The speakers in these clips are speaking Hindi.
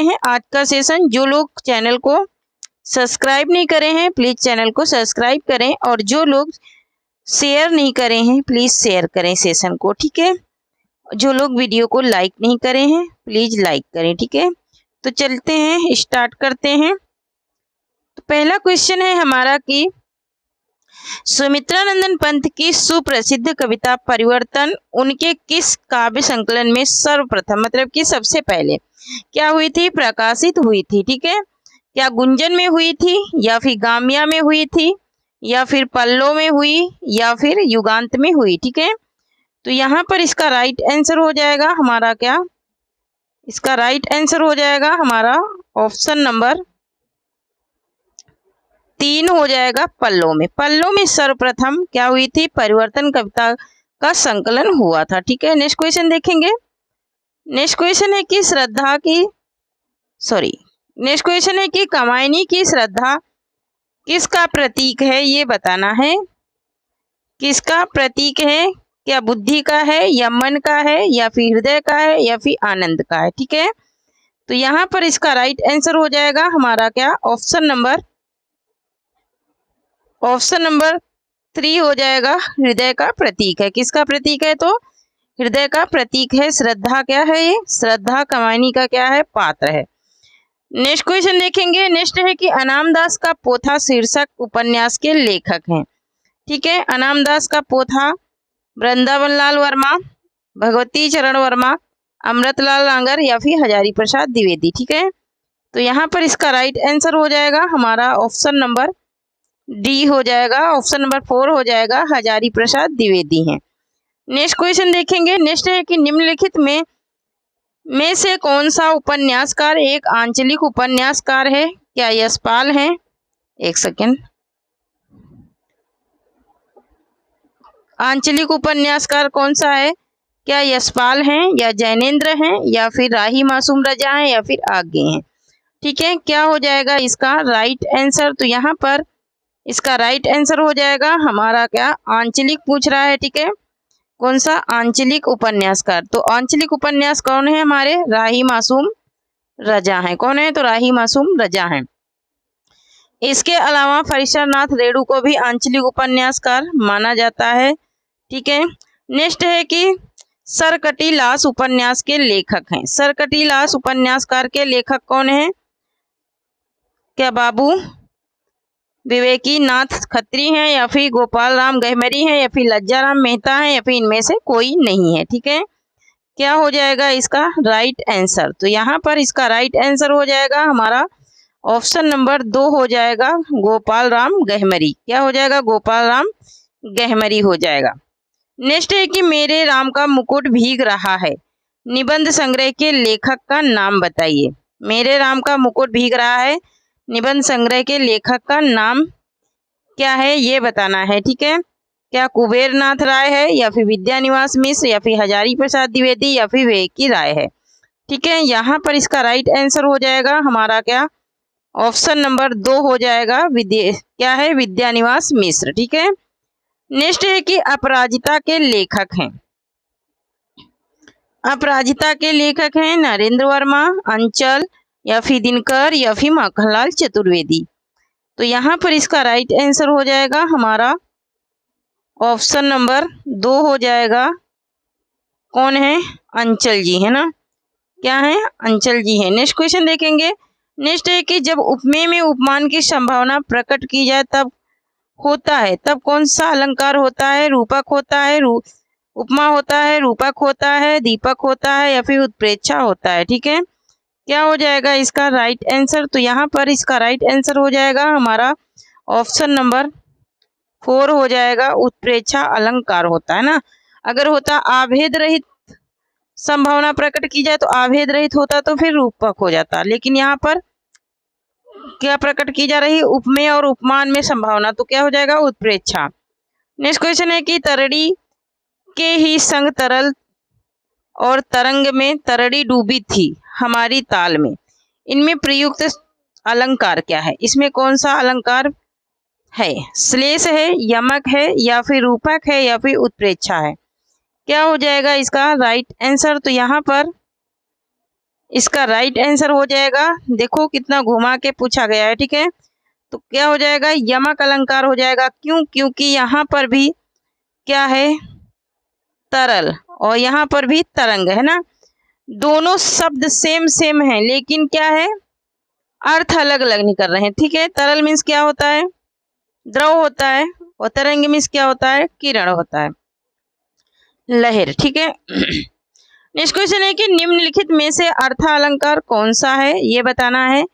हैं आज का सेशन। जो लोग चैनल को सब्सक्राइब नहीं करे हैं प्लीज़ चैनल को सब्सक्राइब करें, और जो लोग शेयर नहीं करे हैं प्लीज़ शेयर करें सेशन को, ठीक है। जो लोग वीडियो को लाइक नहीं करे हैं प्लीज़ लाइक करें, ठीक है। तो चलते हैं, स्टार्ट करते हैं। तो पहला क्वेश्चन है हमारा कि सुमित्रानंदन पंत की सुप्रसिद्ध कविता परिवर्तन उनके किस काव्य संकलन में सर्वप्रथम, मतलब कि सबसे पहले क्या हुई थी, प्रकाशित हुई थी, ठीक है। क्या गुंजन में हुई थी, या फिर गामिया में हुई थी, या फिर पल्लो में हुई, या फिर युगांत में हुई, ठीक है। तो यहाँ पर इसका राइट आंसर हो जाएगा हमारा क्या, इसका राइट आंसर हो जाएगा हमारा ऑप्शन नंबर 3 हो जाएगा, पल्लो में। पल्लो में सर्वप्रथम क्या हुई थी, परिवर्तन कविता का संकलन हुआ था, ठीक है। नेक्स्ट क्वेश्चन देखेंगे। नेक्स्ट क्वेश्चन है कि नेक्स्ट क्वेश्चन है कि कामायनी की श्रद्धा किसका प्रतीक है, ये बताना है। किसका प्रतीक है, क्या बुद्धि का है, या मन का है, या फिर हृदय का है, या फिर आनंद का है, ठीक है। तो यहाँ पर इसका राइट आंसर हो जाएगा हमारा क्या, ऑप्शन नंबर 3 हो जाएगा, हृदय का प्रतीक है। किसका प्रतीक है, तो हृदय का प्रतीक है। श्रद्धा क्या है, ये श्रद्धा कामायनी का क्या है, पात्र है। नेक्स्ट क्वेश्चन देखेंगे। नेक्स्ट है कि अनामदास का पोथा शीर्षक उपन्यास के लेखक हैं, ठीक है। अनामदास का पोथा वृंदावन लाल वर्मा, भगवती चरण वर्मा, अमृतलाल नागर, या फिर हजारी प्रसाद द्विवेदी, ठीक है। तो यहाँ पर इसका राइट आंसर हो जाएगा हमारा ऑप्शन नंबर डी हो जाएगा, ऑप्शन नंबर 4 हो जाएगा, हजारी प्रसाद द्विवेदी हैं। नेक्स्ट क्वेश्चन देखेंगे। नेक्स्ट है कि निम्नलिखित में से कौन सा उपन्यासकार एक आंचलिक उपन्यासकार है, क्या यशपाल हैं, एक सेकेंड, आंचलिक उपन्यासकार कौन सा है, क्या यशपाल हैं, या जैनेन्द्र हैं, या फिर राही मासूम रजा हैं, या फिर आगे हैं, ठीक है। क्या हो जाएगा इसका राइट आंसर, तो यहाँ पर इसका राइट आंसर हो जाएगा हमारा क्या, आंचलिक पूछ रहा है, ठीक है। कौन सा, आंचलिक उपन्यासकार। तो आंचलिक उपन्यास कौन है हमारे, राही मासूम रजा हैं। कौन है, तो राही मासूम रजा हैं। इसके अलावा फरीश्वरनाथ रेणु को भी आंचलिक उपन्यासकार माना जाता है, ठीक है। नेक्स्ट है कि सरकटीलास उपन्यास के लेखक हैं। सरकटीलास उपन्यासकार के लेखक कौन है, क्या बाबू विवेकी नाथ खत्री हैं, या फिर गोपाल राम गहमरी हैं, या फिर लज्जाराम मेहता हैं, या फिर इनमें से कोई नहीं है, ठीक है। क्या हो जाएगा इसका राइट आंसर, तो यहाँ पर इसका राइट आंसर हो जाएगा हमारा ऑप्शन नंबर 2 हो जाएगा, गोपाल राम गहमरी। क्या हो जाएगा, गोपाल राम गहमरी हो जाएगा। नेक्स्ट है कि मेरे राम का मुकुट भीग रहा है निबंध संग्रह के लेखक का नाम बताइए। मेरे राम का मुकुट भीग रहा है निबंध संग्रह के लेखक का नाम क्या है, ये बताना है, ठीक है। क्या कुबेर नाथ राय है, या फिर विद्यानिवास मिश्र, या फिर हजारी प्रसाद द्विवेदी, या फिर विवेकी राय है, ठीक है। यहाँ पर इसका राइट आंसर हो जाएगा हमारा क्या, ऑप्शन नंबर 2 हो जाएगा, क्या है, विद्यानिवास मिश्र, ठीक है। नेक्स्ट है कि अपराजिता के लेखक हैं। अपराजिता के लेखक हैं नरेंद्र वर्मा, अंचल, या फिर दिनकर, या फिर माखनलाल चतुर्वेदी। तो यहाँ पर इसका राइट आंसर हो जाएगा हमारा ऑप्शन नंबर 2 हो जाएगा, कौन है, अंचल जी है ना, क्या है, अंचल जी है। नेक्स्ट क्वेश्चन देखेंगे। नेक्स्ट है कि जब उपमेय में उपमान की संभावना प्रकट की जाए तब होता है, तब कौन सा अलंकार होता है, रूपक होता है, उपमा होता है, रूपक होता है, दीपक होता है, या फिर उत्प्रेक्षा होता है, ठीक है। क्या हो जाएगा इसका राइट आंसर, तो यहाँ पर इसका राइट आंसर हो जाएगा हमारा ऑप्शन नंबर 4 हो जाएगा, उत्प्रेक्षा अलंकार होता है ना। अगर होता आभेद रहित संभावना प्रकट की जाए तो आभेद रहित होता तो फिर रूपक हो जाता, लेकिन यहाँ पर क्या प्रकट की जा रही, उपमेय और उपमान में संभावना, तो क्या हो जाएगा, उत्प्रेक्षा। नेक्स्ट क्वेश्चन है कि तरड़ी के ही संग तरल और तरंग में तरड़ी डूबी थी हमारी ताल में, इनमें प्रयुक्त अलंकार क्या है, इसमें कौन सा अलंकार है, श्लेष है, यमक है, या फिर रूपक है, या फिर उत्प्रेक्षा है। क्या हो जाएगा इसका राइट आंसर, तो यहाँ पर इसका राइट आंसर हो जाएगा, देखो कितना घुमा के पूछा गया है, ठीक है। तो क्या हो जाएगा, यमक अलंकार हो जाएगा। क्यों? क्योंकि यहाँ पर भी क्या है, तरल, और यहाँ पर भी तरंग है ना। दोनों शब्द सेम सेम हैं, लेकिन क्या है, अर्थ अलग अलग निकल रहे हैं, ठीक है। तरल मीन्स क्या होता है, द्रव होता है, और तरंग मीन्स क्या होता है, किरण होता है, लहर, ठीक है। नेक्स्ट क्वेश्चन है कि निम्नलिखित में से अर्थ अलंकार कौन सा है, ये बताना है।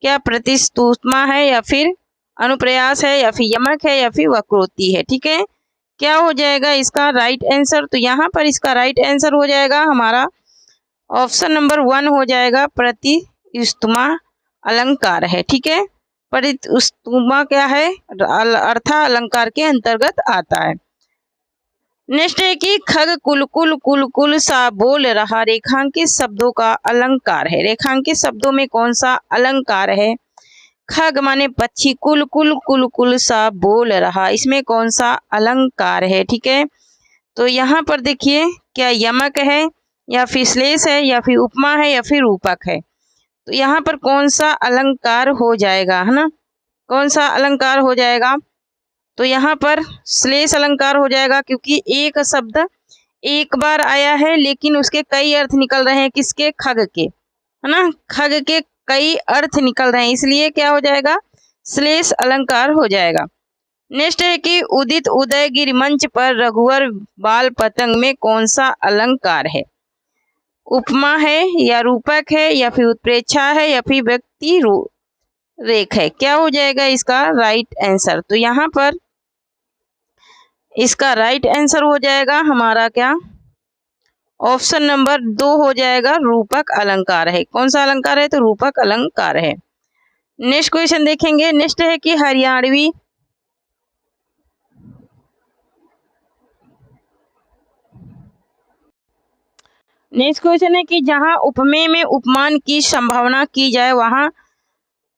क्या प्रतिस्तुमा है, या फिर अनुप्रयास है, या फिर यमक है, या फिर वक्रोक्ति है, ठीक है। क्या हो जाएगा इसका राइट आंसर, तो यहाँ पर इसका राइट आंसर हो जाएगा हमारा ऑप्शन नंबर 1 हो जाएगा, प्रतिस्तुमा अलंकार है, ठीक है। प्रतिस्तुमा क्या है, अर्थ अलंकार के अंतर्गत आता है। नेक्स्ट है कि खग कुल कुल कुल कुल सा बोल रहा रेखांकित शब्दों का अलंकार है। रेखांकित शब्दों में कौन सा अलंकार है, खग माने पक्षी, कुल कुल कुल कुल सा बोल रहा, इसमें कौन सा अलंकार है, ठीक है। तो यहाँ पर देखिए, क्या यमक है, या फिर श्लेष है, या फिर उपमा है, या फिर रूपक है। तो यहाँ पर कौन सा अलंकार हो जाएगा, है ना, कौन सा अलंकार हो जाएगा, तो यहाँ पर श्लेष अलंकार हो जाएगा, क्योंकि एक शब्द एक बार आया है लेकिन उसके कई अर्थ निकल रहे हैं, किसके, खग के, है ना, खग के कई अर्थ निकल रहे हैं, इसलिए क्या हो जाएगा, श्लेष अलंकार हो जाएगा। नेक्स्ट है कि उदित उदयगिरि मंच पर रघुवर बाल पतंग में कौन सा अलंकार है, उपमा है, या रूपक है, या फिर उत्प्रेक्षा है, या फिर व्यक्ति रेख है। क्या हो जाएगा इसका राइट आंसर, तो यहाँ पर इसका राइट आंसर हो जाएगा हमारा क्या, ऑप्शन नंबर 2 हो जाएगा, रूपक अलंकार है। कौन सा अलंकार है, तो रूपक अलंकार है। नेक्स्ट क्वेश्चन देखेंगे। नेक्स्ट है कि हरियाणवी नेक्स्ट क्वेश्चन है कि जहां उपमेय में उपमान की संभावना की जाए वहां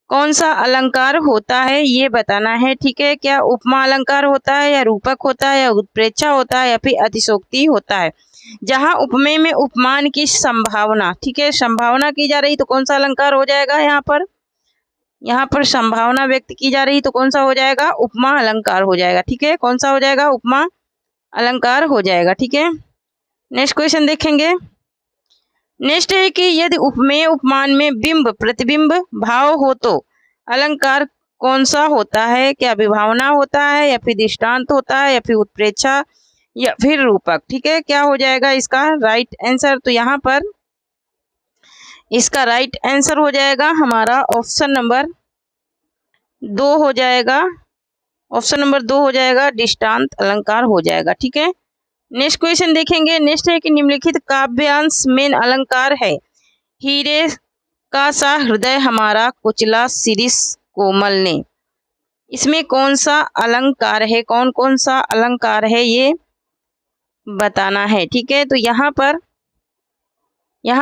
कौन सा अलंकार होता है, ये बताना है, ठीक है। क्या उपमा अलंकार होता है, या रूपक होता है, या उत्प्रेक्षा होता है, या फिर अतिशोक्ति होता है। जहां उपमेय में उपमान की संभावना, ठीक है, संभावना की जा रही तो कौन सा अलंकार हो जाएगा, यहाँ पर संभावना व्यक्त की जा रही तो कौन सा हो जाएगा, उपमा अलंकार हो जाएगा, ठीक है। कौन सा हो जाएगा, उपमा अलंकार हो जाएगा, ठीक है। नेक्स्ट क्वेश्चन देखेंगे। नेक्स्ट है कि यदि उपमेय उपमान में बिंब प्रतिबिंब भाव हो तो अलंकार कौन सा होता है, क्या विभावना होता है, या फिर दृष्टांत होता है, या फिर उत्प्रेक्षा, या फिर रूपक, ठीक है। क्या हो जाएगा इसका राइट आंसर, तो यहाँ पर इसका राइट आंसर हो जाएगा हमारा ऑप्शन नंबर 2 हो जाएगा, ऑप्शन नंबर 2 हो जाएगा, दृष्टांत अलंकार हो जाएगा, ठीक है। नेक्स्ट क्वेश्चन देखेंगे। नेक्स्ट है कि निम्नलिखित काव्यांश में अलंकार है, हीरे का सा हृदय हमारा कुचला शिरीष कोमल ने, इसमें कौन सा अलंकार है, कौन कौन सा अलंकार है ये बताना है, ठीक है। तो यहाँ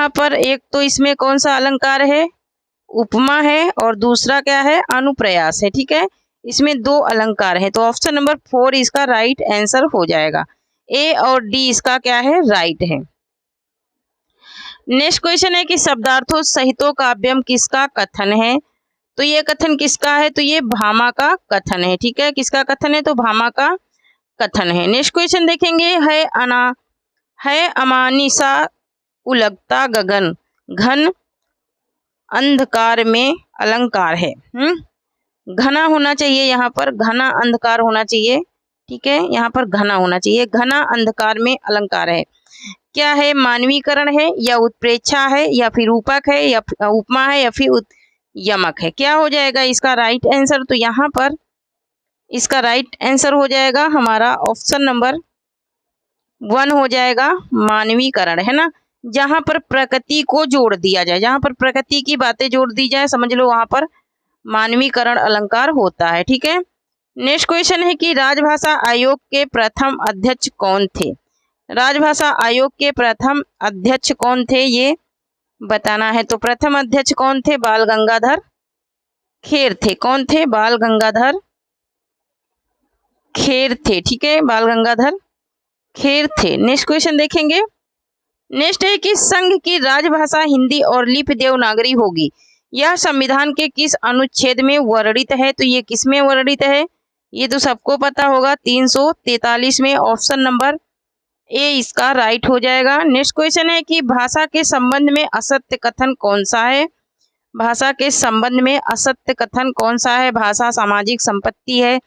पर एक तो इसमें कौन सा अलंकार है, उपमा है, और दूसरा क्या है, अनुप्रयास है, ठीक है। इसमें 2 अलंकार है, तो ऑप्शन नंबर 4 इसका राइट आंसर हो जाएगा। ए और डी इसका क्या है, राइट है। नेक्स्ट क्वेश्चन है कि शब्दार्थों सहितो काव्यम किसका कथन है, तो ये कथन किसका है, तो ये भामा का कथन है, ठीक है। किसका कथन है, तो भामा का कथन है। नेक्स्ट क्वेश्चन देखेंगे। है अमानिसा उलगता गगन घन अंधकार में अलंकार है, घना होना चाहिए, यहाँ पर घना अंधकार होना चाहिए, ठीक है। यहाँ पर घना होना चाहिए, घना अंधकार में अलंकार है। क्या है, मानवीकरण है, या उत्प्रेक्षा है, या फिर रूपक है, या उपमा है, या फिर यमक है। क्या हो जाएगा इसका राइट आंसर, तो यहाँ पर इसका राइट आंसर हो जाएगा हमारा ऑप्शन नंबर 1 हो जाएगा, मानवीकरण, है ना। जहां पर प्रकृति को जोड़ दिया जाए, जहां पर प्रकृति की बातें जोड़ दी जाए, समझ लो वहां पर मानवीकरण अलंकार होता है, ठीक है। नेक्स्ट क्वेश्चन है कि राजभाषा आयोग के प्रथम अध्यक्ष कौन थे, राजभाषा आयोग के प्रथम अध्यक्ष कौन थे ये बताना है। तो प्रथम अध्यक्ष कौन थे, बाल गंगाधर खेर थे। कौन थे, बाल गंगाधर खेर थे, ठीक है, बाल गंगाधर खेर थे। नेक्स्ट क्वेश्चन देखेंगे। नेक्स्ट है कि संघ की राजभाषा हिंदी और लिपि देवनागरी होगी। यह संविधान के किस अनुच्छेद में वर्णित है? तो ये किस में वर्णित है? ये तो सबको पता होगा, 343 में। ऑप्शन नंबर ए इसका राइट हो जाएगा। नेक्स्ट क्वेश्चन है कि भाषा के संबंध में असत्य कथन कौन सा है? भाषा के संबंध में असत्य कथन कौन सा है? भाषा सामाजिक संपत्ति है,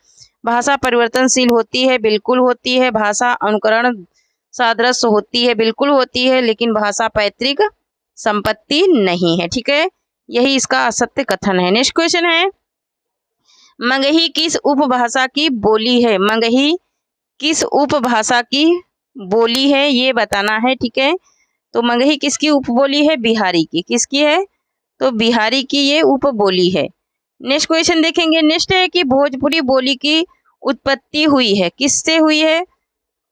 भाषा परिवर्तनशील होती है, बिल्कुल होती है, भाषा अनुकरण सादृश्य होती है, बिल्कुल होती है, लेकिन भाषा पैतृक संपत्ति नहीं है। ठीक है, यही इसका असत्य कथन है। नेक्स्ट क्वेश्चन है मगही किस उपभाषा की बोली है? मगही किस उपभाषा की बोली है, ये बताना है। ठीक है, तो मगही किसकी उपबोली है? बिहारी की। किसकी है? तो बिहारी की ये उपबोली है। नेक्स्ट क्वेश्चन देखेंगे। नेक्स्ट है कि भोजपुरी बोली की उत्पत्ति हुई है, किससे हुई है?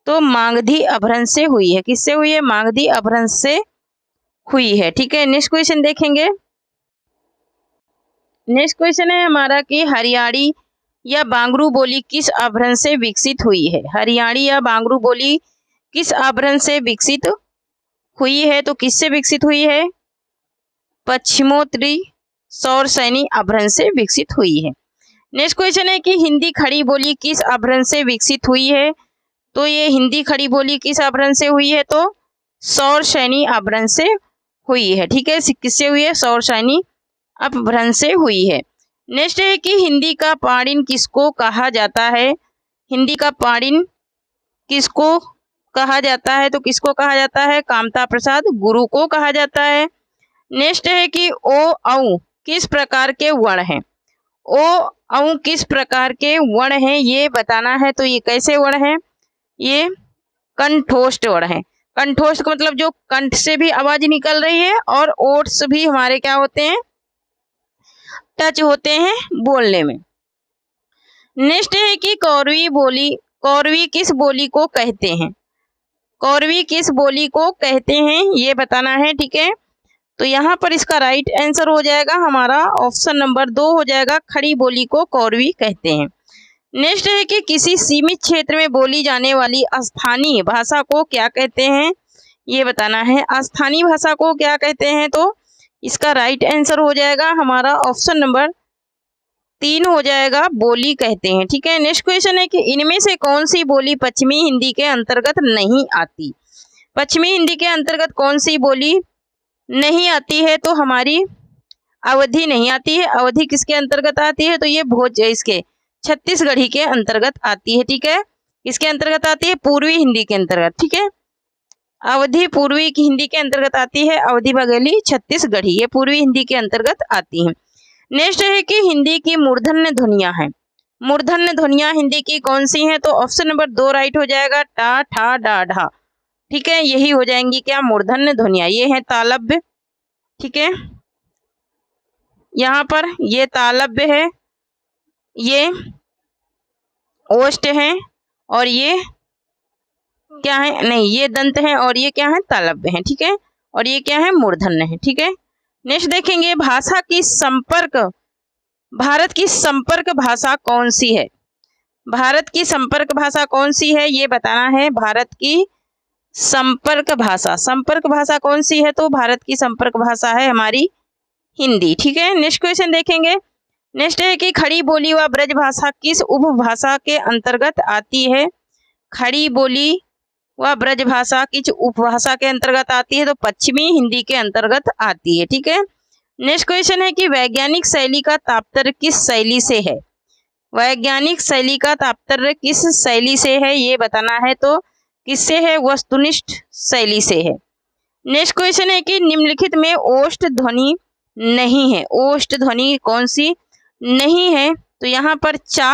तो मागधी अपभ्रंश से हुई है। किससे हुई है? मागधी अपभ्रंश से हुई है। ठीक है, नेक्स्ट क्वेश्चन देखेंगे। नेक्स्ट क्वेश्चन है हमारा कि हरियाणी या बांगरू बोली किस अपभ्रंश से विकसित हुई है? हरियाणी या बांगरू बोली किस अपभ्रंश से विकसित हुई है? तो किससे विकसित हुई है? पश्चिमोत्तरी सौरसैनी अपभ्रंश से विकसित हुई है। नेक्स्ट क्वेश्चन है कि हिंदी खड़ी बोली किस अपभ्रंश से विकसित हुई है? तो ये हिंदी खड़ी बोली किस अपभ्रंश से हुई है? तो सौरसैनी अपभ्रंश से हुई है। ठीक है, किससे हुई है? सौरसैनी अपभ्रंश से हुई है। नेक्स्ट है कि हिंदी का पाणिन किसको कहा जाता है? हिंदी का पाणिन किसको कहा जाता है? तो किसको कहा जाता है? कामता प्रसाद गुरु को कहा जाता है। नेक्स्ट है कि ओ औ किस प्रकार के वर्ण हैं? ओ औ किस प्रकार के वर्ण हैं, ये बताना है। तो ये कैसे वर्ण हैं? ये कंठोष्ठ वर्ण है। कंठोष्ठ का मतलब जो कंठ से भी आवाज निकल रही है और ओट्स भी हमारे क्या होते हैं? टच होते हैं बोलने में। नेक्स्ट है कि कौरवी किस बोली को कहते हैं? कौरवी किस बोली को कहते हैं, ये बताना है। ठीक है, तो यहाँ पर इसका राइट आंसर हो जाएगा हमारा ऑप्शन नंबर 2 हो जाएगा, खड़ी बोली को कौरवी कहते हैं। नेक्स्ट है कि किसी सीमित क्षेत्र में बोली जाने वाली स्थानीय भाषा को क्या कहते हैं, ये बताना है। स्थानीय भाषा को क्या कहते हैं? तो इसका राइट आंसर हो जाएगा हमारा ऑप्शन नंबर 3 हो जाएगा, बोली कहते हैं। ठीक है, नेक्स्ट क्वेश्चन है कि इनमें से कौन सी बोली पश्चिमी हिंदी के अंतर्गत नहीं आती? पश्चिमी हिंदी के अंतर्गत कौन सी बोली नहीं आती है? तो हमारी अवधी नहीं आती है। अवधी किसके अंतर्गत आती है? तो ये इसके छत्तीसगढ़ी के अंतर्गत आती है। ठीक है, इसके अंतर्गत आती है पूर्वी हिंदी के अंतर्गत। ठीक है, अवधी पूर्वी की हिंदी के अंतर्गत आती है, अवधी बघेली छत्तीसगढ़ी ये पूर्वी हिंदी के अंतर्गत आती है। नेक्स्ट है कि हिंदी की मूर्धन्य ध्वनियां हैं। मूर्धन्य ध्वनियां हिंदी की कौन सी हैं? तो ऑप्शन नंबर 2 राइट हो जाएगा, टा ठा डा ढा। ठीक है, यही हो जाएंगी क्या? मूर्धन्य ध्वनियां। ये है तालव्य। ठीक है, यहाँ पर ये तालव्य है, ये ओष्ठ है, और ये क्या है? नहीं, ये दंत है और ये क्या है? तालव्य है। ठीक है, और ये क्या है? मूर्धन्य है। ठीक है, नेक्स्ट देखेंगे भारत की संपर्क भाषा कौन सी है? भारत की संपर्क भाषा कौन सी है, ये बताना है। भारत की संपर्क भाषा कौन सी है? तो भारत की संपर्क भाषा है हमारी हिंदी। ठीक है, नेक्स्ट क्वेश्चन देखेंगे। नेक्स्ट है कि खड़ी बोली व ब्रज भाषा किस उपभाषा के अंतर्गत आती है? खड़ी बोली व ब्रज भाषा किस उपभाषा के अंतर्गत आती है? तो पश्चिमी हिंदी के अंतर्गत आती है। ठीक है, नेक्स्ट क्वेश्चन है कि वैज्ञानिक शैली का तात्पर्य किस शैली से है? वैज्ञानिक शैली का तात्पर्य किस शैली से है, ये बताना है। तो किससे है? वस्तुनिष्ठ शैली से है। नेक्स्ट क्वेश्चन है कि निम्नलिखित में ओष्ठ ध्वनि नहीं है। ओष्ठ ध्वनि कौन सी नहीं है? तो यहाँ पर चा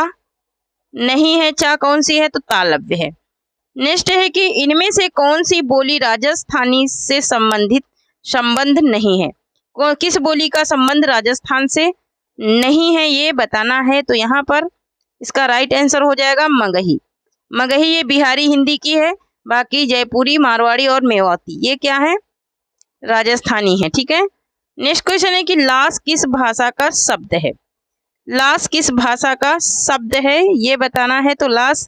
नहीं है। चा कौन सी है? तो तालव्य है। नेक्स्ट है कि इनमें से कौन सी बोली राजस्थानी से संबंध नहीं है? किस बोली का संबंध राजस्थान से नहीं है, ये बताना है। तो यहाँ पर इसका राइट आंसर हो जाएगा मगही। मगही ये बिहारी हिंदी की है, बाकी जयपुरी, मारवाड़ी और मेवाती ये क्या है? राजस्थानी है। ठीक है, नेक्स्ट क्वेश्चन है कि लाश किस भाषा का शब्द है? लाश किस भाषा का शब्द है, ये बताना है। तो लाश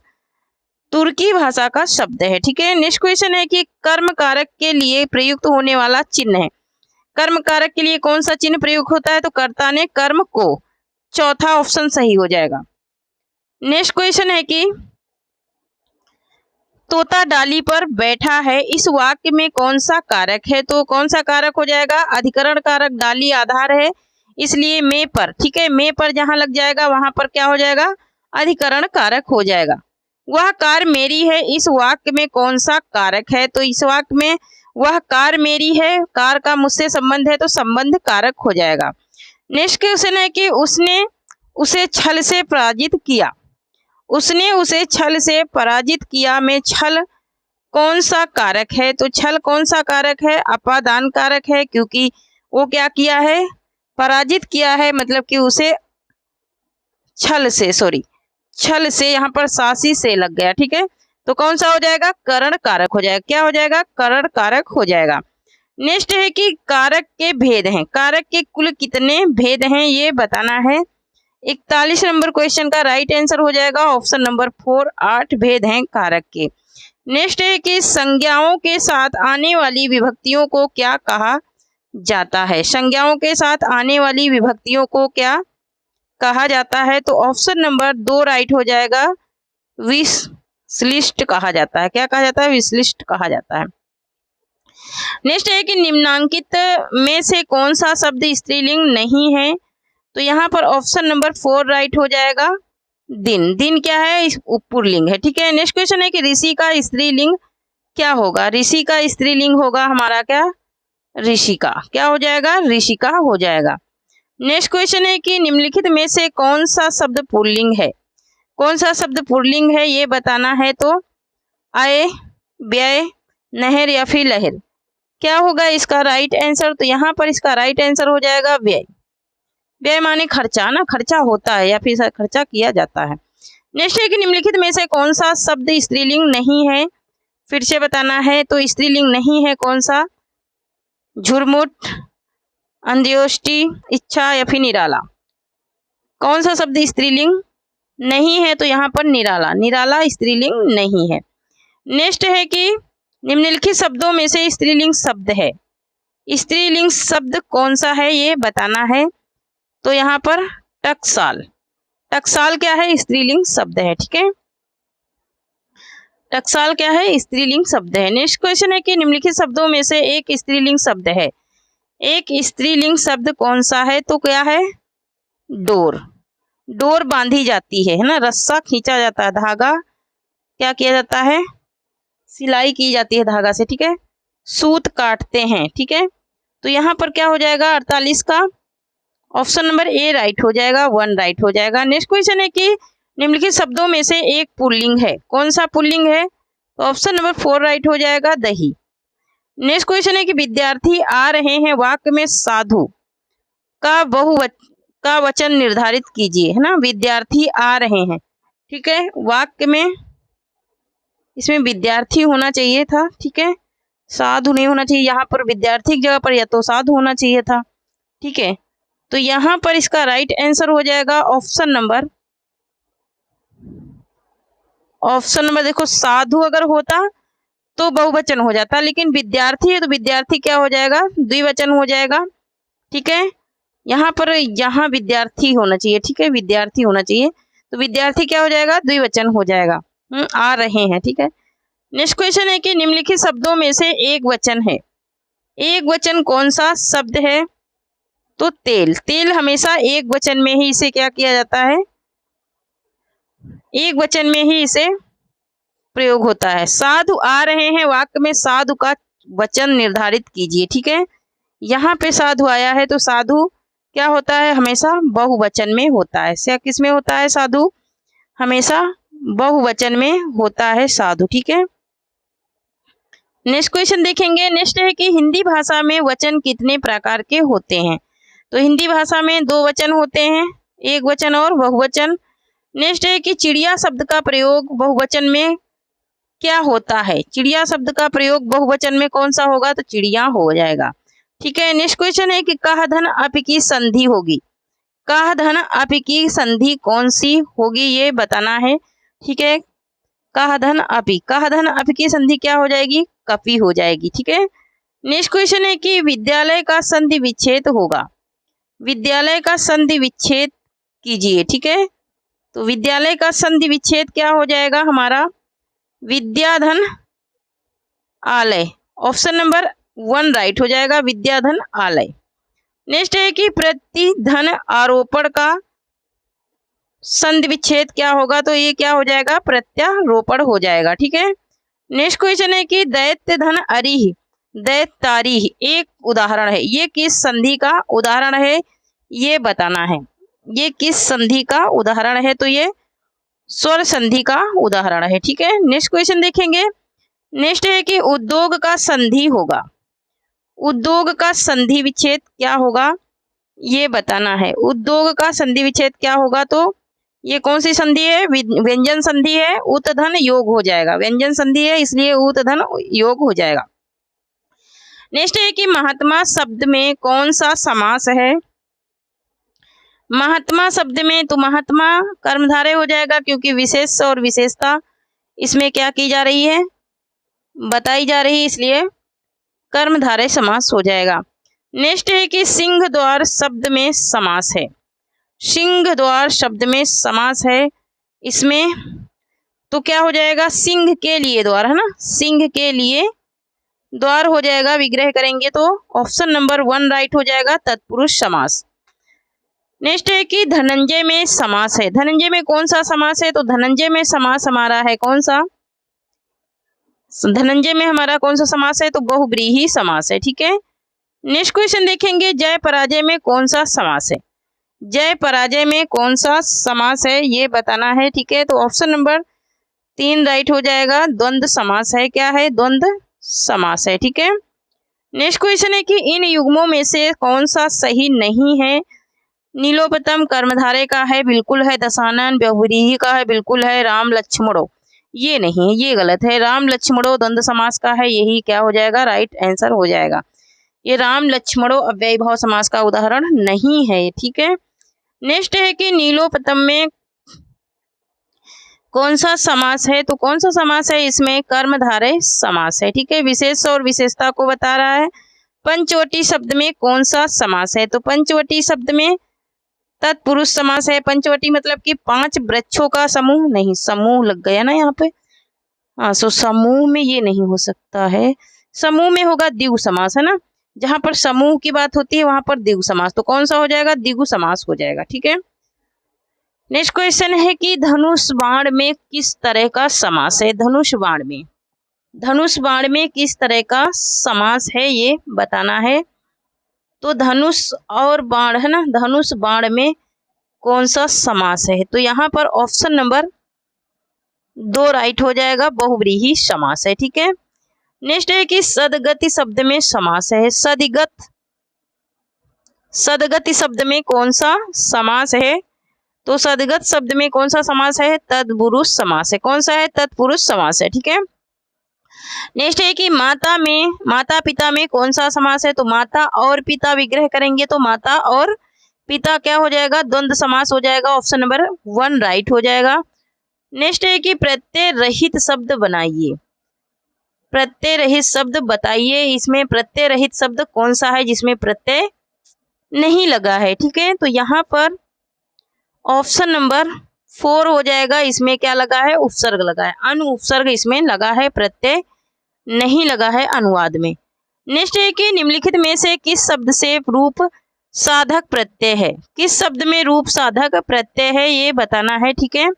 तुर्की भाषा का शब्द है। ठीक है, नेक्स्ट क्वेश्चन है कि कर्म कारक के लिए प्रयुक्त होने वाला चिन्ह है। कर्म कारक के लिए कौन सा चिन्ह प्रयुक्त होता है? तो कर्ता ने कर्म को, चौथा ऑप्शन सही हो जाएगा। नेक्स्ट क्वेश्चन है कि तोता डाली पर बैठा है, इस वाक्य में कौन सा कारक है? तो कौन सा कारक हो जाएगा? अधिकरण कारक, डाली आधार है इसलिए में पर। ठीक है, में पर जहां लग जाएगा वहां पर क्या हो जाएगा? अधिकरण कारक हो जाएगा। वह कार मेरी है, इस वाक्य में कौन सा कारक है? तो इस वाक्य में वह कार मेरी है, कार का मुझसे संबंध है तो संबंध कारक हो जाएगा। नेक्स्ट क्वेश्चन है कि उसने उसे छल से पराजित किया। उसने उसे छल से पराजित किया में छल कौन सा कारक है? तो छल कौन सा कारक है? अपादान कारक है, क्योंकि वो क्या किया है? पराजित किया है, मतलब कि उसे छल से यहाँ पर सासी से लग गया। ठीक है, तो कौन सा हो जाएगा? करण कारक हो जाएगा। क्या हो जाएगा? करण कारक हो जाएगा। नेक्स्ट है कि कारक के भेद हैं। कारक के कुल कितने भेद हैं ये बताना है। 41 नंबर क्वेश्चन का राइट आंसर हो जाएगा ऑप्शन नंबर 4, 8 भेद हैं कारक के। नेक्स्ट है कि संज्ञाओं के साथ आने वाली विभक्तियों को क्या कहा जाता है? संज्ञाओं के साथ आने वाली विभक्तियों को क्या कहा जाता है? तो ऑप्शन नंबर 2 राइट हो जाएगा, विश्लिष्ट कहा जाता है। क्या कहा जाता है? विश्लिष्ट कहा जाता है। नेक्स्ट है कि निम्नांकित में से कौन सा शब्द स्त्रीलिंग नहीं है? तो यहाँ पर ऑप्शन नंबर 4 राइट हो जाएगा, दिन। दिन क्या है? पुल्लिंग है। ठीक है, नेक्स्ट क्वेश्चन है कि ऋषि का स्त्रीलिंग क्या होगा? ऋषि का स्त्रीलिंग होगा हमारा क्या? ऋषिका। क्या हो जाएगा? ऋषिका हो जाएगा। नेक्स्ट क्वेश्चन है कि निम्नलिखित में से कौन सा शब्द पुल्लिंग है? कौन सा शब्द पुल्लिंग है ये बताना है। तो आय, व्यय, नहर या फिर लहर, क्या होगा इसका राइट आंसर? तो यहाँ पर इसका राइट आंसर हो जाएगा व्यय। व्यय माने खर्चा ना, खर्चा होता है या फिर खर्चा किया जाता है। नेक्स्ट है कि निम्नलिखित में से कौन सा शब्द स्त्रीलिंग नहीं है? फिर से बताना है। तो स्त्रीलिंग नहीं है कौन सा? झुरमुट, अंत्योष्टि, इच्छा या फिर निराला। कौन सा शब्द स्त्रीलिंग नहीं है? तो यहाँ पर निराला। निराला स्त्रीलिंग नहीं है। नेक्स्ट है कि निम्नलिखित शब्दों में से स्त्रीलिंग शब्द है। स्त्रीलिंग शब्द कौन सा है ये बताना है। तो यहाँ पर टकसाल। टकसाल क्या है? स्त्रीलिंग शब्द है। ठीक है, टकसाल क्या है? स्त्रीलिंग शब्द है। नेक्स्ट क्वेश्चन है कि निम्नलिखित शब्दों में से एक स्त्रीलिंग शब्द है। एक स्त्रीलिंग शब्द कौन सा है? तो क्या है? डोर। डोर बांधी जाती है ना, रस्सा खींचा जाता है, धागा क्या किया जाता है? सिलाई की जाती है धागा से। ठीक है, सूत काटते हैं। ठीक है, तो यहाँ पर क्या हो जाएगा? 48 का ऑप्शन नंबर ए राइट हो जाएगा, 1 राइट हो जाएगा। नेक्स्ट क्वेश्चन है कि निम्नलिखित शब्दों में से एक पुल्लिंग है। कौन सा पुल्लिंग है? तो ऑप्शन नंबर 4 राइट हो जाएगा, दही। नेक्स्ट क्वेश्चन है कि विद्यार्थी आ रहे हैं, वाक्य में साधु का वचन निर्धारित कीजिए, है ना। विद्यार्थी आ रहे हैं, ठीक है, वाक्य में इसमें विद्यार्थी होना चाहिए था। ठीक है, साधु नहीं होना चाहिए। यहाँ पर विद्यार्थी की जगह पर या तो साधु होना चाहिए था। ठीक है, तो यहाँ पर इसका राइट आंसर हो जाएगा ऑप्शन नंबर देखो, साधु अगर होता तो बहुवचन हो जाता, लेकिन विद्यार्थी है तो विद्यार्थी क्या हो जाएगा? द्विवचन हो जाएगा। ठीक है, यहाँ पर यहाँ विद्यार्थी होना चाहिए। ठीक है, विद्यार्थी होना चाहिए, तो विद्यार्थी क्या हो जाएगा? द्विवचन हो जाएगा। आ रहे हैं। ठीक है, नेक्स्ट क्वेश्चन है कि निम्नलिखित शब्दों में से एक वचन है। एक वचन कौन सा शब्द है? तो तेल। तेल हमेशा एक वचन में ही इसे क्या किया जाता है? एक वचन में ही इसे प्रयोग होता है। साधु आ रहे हैं, वाक्य में साधु का वचन निर्धारित कीजिए। ठीक है, यहाँ पे साधु आया है तो साधु क्या होता है? हमेशा बहुवचन में होता है। क्या किस में होता है? साधु हमेशा बहुवचन में होता है साधु। ठीक है, नेक्स्ट क्वेश्चन देखेंगे। नेक्स्ट है कि हिंदी भाषा में वचन कितने प्रकार के होते हैं? तो हिंदी भाषा में 2 वचन होते हैं, एक वचन और बहुवचन। नेक्स्ट है कि चिड़िया शब्द का प्रयोग बहुवचन में क्या होता है? चिड़िया शब्द का प्रयोग बहुवचन में कौन सा होगा? तो चिड़िया हो जाएगा। ठीक है, नेक्स्ट क्वेश्चन है कि कह धन अप की संधि होगी। कह धन अप की संधि कौन सी होगी ये बताना है। ठीक है, कह धन अपि, कह धन अपि की संधि क्या हो जाएगी, कपि हो जाएगी। ठीक है। नेक्स्ट क्वेश्चन है कि विद्यालय का संधि विच्छेद होगा, विद्यालय का संधि विच्छेद कीजिए। ठीक है। तो विद्यालय का संधि विच्छेद क्या हो जाएगा हमारा, विद्याधन आलय, ऑप्शन नंबर 1 राइट हो जाएगा, विद्याधन आलय। नेक्स्ट है कि प्रतिधन आरोपण का संधि विच्छेद क्या होगा, तो ये क्या हो जाएगा, प्रत्यारोपण हो जाएगा। ठीक है। नेक्स्ट क्वेश्चन है कि दैत्य धन अरिह दैत्यारिह एक उदाहरण है, ये किस संधि का उदाहरण है ये बताना है, ये किस संधि का उदाहरण है, तो ये स्वर संधि का उदाहरण है। ठीक है। नेक्स्ट क्वेश्चन देखेंगे। नेक्स्ट है कि उद्योग का संधि होगा, उद्योग का संधि विच्छेद क्या होगा ये बताना है, उद्योग का संधि विच्छेद क्या होगा, तो ये कौन सी संधि है, व्यंजन संधि है, उत धन योग हो जाएगा, व्यंजन संधि है इसलिए उत धन योग हो जाएगा। नेक्स्ट है कि महात्मा शब्द में कौन सा समास है, महात्मा शब्द में तो महात्मा कर्मधारय हो जाएगा, क्योंकि विशेष और विशेषता इसमें क्या की जा रही है, बताई जा रही है, इसलिए कर्मधारय समास हो जाएगा। नेक्स्ट है कि सिंह द्वार शब्द में समास है, सिंह द्वार शब्द में समास है, इसमें तो क्या हो जाएगा, सिंह के लिए द्वार है ना, सिंह के लिए द्वार हो जाएगा, विग्रह करेंगे तो ऑप्शन नंबर 1 राइट हो जाएगा, तत्पुरुष समास। नेक्स्ट है कि धनंजय में समास है, धनंजय में कौन सा समास है, तो धनंजय में समास हमारा है कौन सा, धनंजय में हमारा कौन सा समास है, तो बहुब्रीहि समास है। ठीक है। नेक्स्ट क्वेश्चन देखेंगे, जय पराजय में कौन सा समास है, जय पराजय में कौन सा समास है ये बताना है। ठीक है। तो ऑप्शन नंबर 3 राइट हो जाएगा, द्वंद्व समास है, क्या है, द्वंद्व समास है। ठीक है। नेक्स्ट क्वेश्चन है कि इन युग्मों में से कौन सा सही नहीं है, नीलोपतम कर्मधारय का है, बिल्कुल है, दशानन बहुव्रीहि का है, बिल्कुल है, राम लक्ष्मणो ये नहीं है, ये गलत है, राम लक्ष्मणो द्वंद्व समास का है, यही क्या हो जाएगा, राइट आंसर हो जाएगा, ये राम लक्ष्मणो अव्ययी भाव समास का उदाहरण नहीं है। ठीक है। नेक्स्ट है कि नीलोपतम में कौन सा समास है, तो कौन सा समास है, इसमें कर्मधारय समास है। ठीक है। विशेष और विशेषता को बता रहा है। पंचवटी शब्द में कौन सा समास है, तो पंचवटी शब्द में तत्पुरुष समास है, पंचवटी मतलब कि 5 वृक्षों का समूह, नहीं समूह लग गया ना यहाँ पे, हाँ सो समूह में ये नहीं हो सकता है, समूह में होगा द्विगु समास है ना, जहां पर समूह की बात होती है वहां पर द्विगु समास, तो कौन सा हो जाएगा, द्विगु समास हो जाएगा। ठीक है। नेक्स्ट क्वेश्चन है कि धनुष बाण में किस तरह का समास है, धनुष बाण में, धनुष बाण में किस तरह का समास है ये बताना है, तो धनुष और बाण है ना, धनुष बाण में कौन सा समास है, तो यहाँ पर ऑप्शन नंबर 2 राइट हो जाएगा, बहुव्रीहि समास है। ठीक है। नेक्स्ट है कि सदगति शब्द में समास है, सदगति शब्द में कौन सा समास है, तो सदगत शब्द में कौन सा समास है, तत्पुरुष समास है, कौन सा है, तत्पुरुष समास है। ठीक है। नेक्स्ट है कि माता में, माता पिता में कौन सा समास है, तो माता और पिता विग्रह करेंगे तो माता और पिता क्या हो जाएगा, द्वंद्व समास हो जाएगा, ऑप्शन नंबर 1 राइट हो जाएगा। नेक्स्ट है कि प्रत्यय रहित शब्द बनाइए, प्रत्यय रहित शब्द बताइए, इसमें प्रत्यय रहित शब्द कौन सा है जिसमें प्रत्यय नहीं लगा है। ठीक है। तो यहाँ पर ऑप्शन नंबर 4 हो जाएगा, इसमें क्या लगा है, उपसर्ग लगा है, अनुपसर्ग इसमें लगा है, प्रत्यय नहीं लगा है अनुवाद में। नेक्स्ट है कि निम्नलिखित में से किस शब्द से रूप साधक प्रत्यय है, किस शब्द में रूप साधक प्रत्यय है ये बताना है। ठीक है।